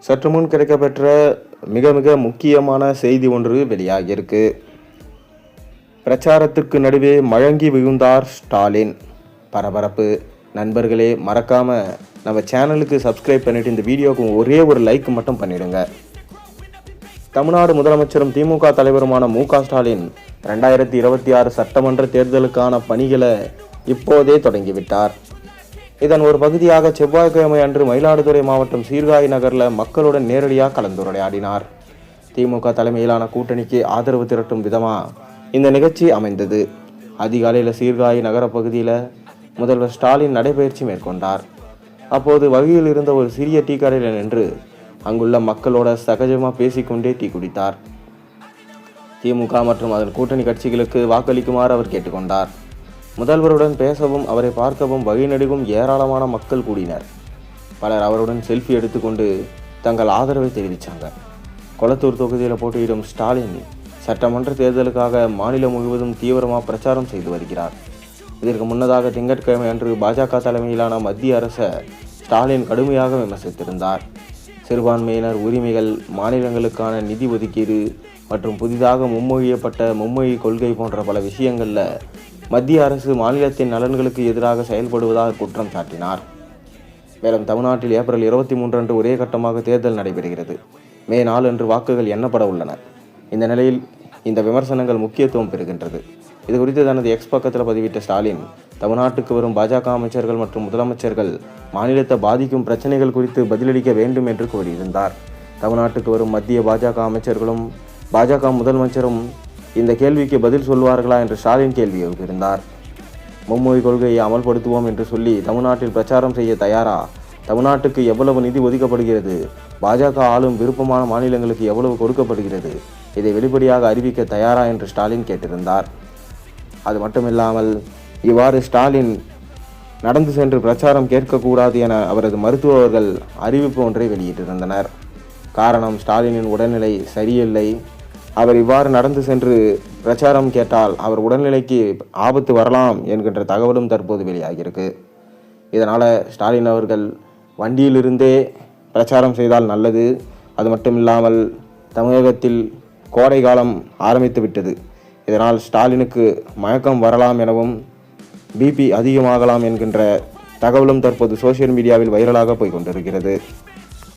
சற்று முன் கிடைக்கப்பெற்ற மிக மிக முக்கியமான செய்தி ஒன்று வெளியாகியிருக்கு. பிரச்சாரத்திற்கு நடுவே மயங்கி விழுந்தார் ஸ்டாலின். பரபரப்பு. நண்பர்களே, மறக்காம நம்ம சேனலுக்கு சப்ஸ்கிரைப் பண்ணிட்டு இந்த வீடியோவுக்கு ஒரே ஒரு லைக் மட்டும் பண்ணிடுங்க. தமிழ்நாடு முதலமைச்சரும் திமுக தலைவருமான மு.க. ஸ்டாலின் 2026 சட்டமன்ற தேர்தலுக்கான பணிகளை இப்போதே தொடங்கிவிட்டார். இதன் ஒரு பகுதியாக செவ்வாய்க்கிழமை அன்று மயிலாடுதுறை மாவட்டம் சீர்காழி நகரில் மக்களுடன் நேரடியாக கலந்துரையாடினார். திமுக தலைமையிலான கூட்டணிக்கு ஆதரவு திரட்டும் விதமாக இந்த நிகழ்ச்சி அமைந்தது. அதிகாலையில் சீர்காழி நகர பகுதியில் முதல்வர் ஸ்டாலின் நடைபயிற்சி மேற்கொண்டார். அப்போது வழியில் இருந்த ஒரு சிறிய டீ கடையில் நின்று அங்குள்ள மக்களோட சகஜமாக பேசிக்கொண்டே டீ குடித்தார். திமுக மற்றும் அதன் கூட்டணி கட்சிகளுக்கு வாக்களிக்குமாறு அவர் கேட்டுக்கொண்டார். முதல்வருடன் பேசவும் அவரை பார்க்கவும் வழிநெடுகும் ஏராளமான மக்கள் கூடினர். பலர் அவருடன் செல்ஃபி எடுத்துக்கொண்டு தங்கள் ஆதரவை தெரிவித்தாங்க. கொளத்தூர் தொகுதியில் போட்டியிடும் ஸ்டாலின் சட்டமன்ற தேர்தலுக்காக மாநிலம் முழுவதும் தீவிரமாக பிரச்சாரம் செய்து வருகிறார். இதற்கு முன்னதாக திங்கட்கிழமை அன்று பாஜக தலைமையிலான மத்திய அரசை ஸ்டாலின் கடுமையாக விமர்சித்திருந்தார். சிறுபான்மையினர் உரிமைகள், மாநிலங்களுக்கான நிதி ஒதுக்கீடு மற்றும் புதிதாக முன்மொழியப்பட்ட மும்மொழி கொள்கை போன்ற பல விஷயங்களில் மத்திய அரசு மாநிலத்தின் நலன்களுக்கு எதிராக செயல்படுவதாக குற்றம் சாட்டினார். மேலும் தமிழ்நாட்டில் ஏப்ரல் 23 அன்று ஒரே கட்டமாக தேர்தல் நடைபெறுகிறது. மே 4 அன்று வாக்குகள் எண்ணப்பட உள்ளன. இந்த நிலையில் இந்த விமர்சனங்கள் முக்கியத்துவம் பெறுகின்றது. இது குறித்து தனது எக்ஸ் பக்கத்தில் பதிவிட்ட ஸ்டாலின், தமிழ்நாட்டுக்கு வரும் பாஜக அமைச்சர்கள் மற்றும் முதலமைச்சர்கள் மாநிலத்தை பாதிக்கும் பிரச்சனைகள் குறித்து பதிலளிக்க வேண்டும் என்று கூறியிருந்தார். தமிழ்நாட்டுக்கு வரும் மத்திய பாஜக அமைச்சர்களும் பாஜக முதலமைச்சரும் இந்த கேள்விக்கு பதில் சொல்வார்களா என்று ஸ்டாலின் கேள்வி எழுப்பியிருந்தார். மும்மொழி கொள்கையை அமல்படுத்துவோம் என்று சொல்லி தமிழ்நாட்டில் பிரச்சாரம் செய்ய தயாரா? தமிழ்நாட்டுக்கு எவ்வளவு நிதி ஒதுக்கப்படுகிறது? பாஜக ஆளும் விருப்பமான மாநிலங்களுக்கு எவ்வளவு கொடுக்கப்படுகிறது? இதை வெளிப்படையாக அறிவிக்க தயாரா என்று ஸ்டாலின் கேட்டிருந்தார். அது மட்டுமில்லாமல் இவ்வாறு ஸ்டாலின் நடந்து சென்று பிரச்சாரம் கேட்கக்கூடாது என அவரது மருத்துவர்கள் அறிவிப்பு ஒன்றை வெளியிட்டிருந்தனர். காரணம், ஸ்டாலினின் உடல்நிலை சரியில்லை. அவர் இவ்வாறு நடந்து சென்று பிரச்சாரம் கேட்டால் அவர் உடல்நிலைக்கு ஆபத்து வரலாம் என்கின்ற தகவலும் தற்போது வெளியாகியிருக்கு. இதனால் ஸ்டாலின் அவர்கள் வண்டியிலிருந்தே பிரச்சாரம் செய்தால் நல்லது. அது மட்டும் இல்லாமல் தமிழகத்தில் கோடை காலம் ஆரம்பித்து விட்டது. இதனால் ஸ்டாலினுக்கு மயக்கம் வரலாம் எனவும் பிபி அதிகமாகலாம் என்கின்ற தகவலும் தற்போது சோசியல் மீடியாவில் வைரலாக போய்கொண்டிருக்கிறது.